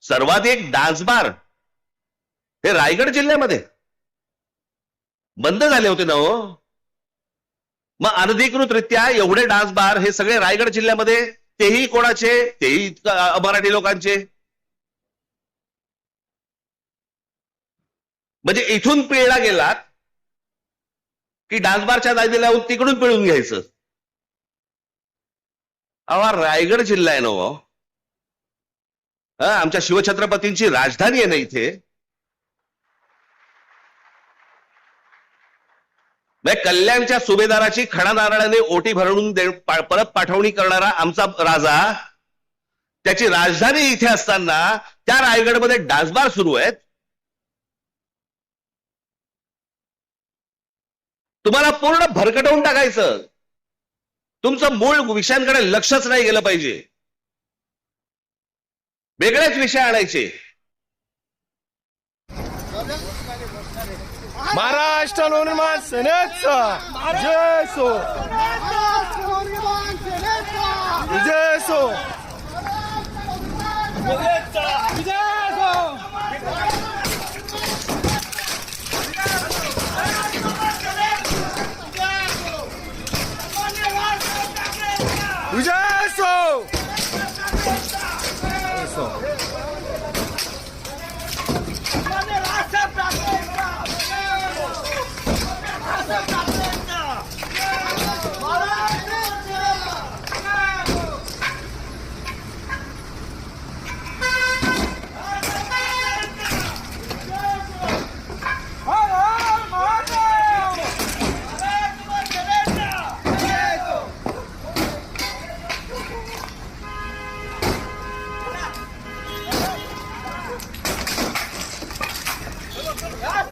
सर्वाधिक dance bar हे रायगड जिल्ह्यामध्ये बंद झाले होते ना हो. मग अनधिकृतरित्या एवढे डान्स बार हे सगळे रायगड जिल्ह्यामध्ये, तेही कोणाचे? तेही मराठी लोकांचे. म्हणजे इथून पिळला गेलात की डान्स बारच्या दायदी लावून तिकडून पिळून घ्यायचं. अवा रायगड जिल्हा आहे ना हो, आमच्या शिवछत्रपतींची राजधानी आहे ना इथे. कल्याणच्या सुभेदाराची खडा नारळाने ओटी भरून परत पाठवणी करणारा आमचा राजा, त्याची राजधानी इथे असताना त्या रायगडमध्ये डान्स बार सुरू आहेत. तुम्हाला पूर्ण भरकटवून टाकायचं. तुमचं मूळ विषयांकडे लक्षच नाही गेलं पाहिजे. वेगळेच विषय आणायचे. महाराष्ट्र नवनिर्माण सेनेचा जय सो, विजय सो, विजय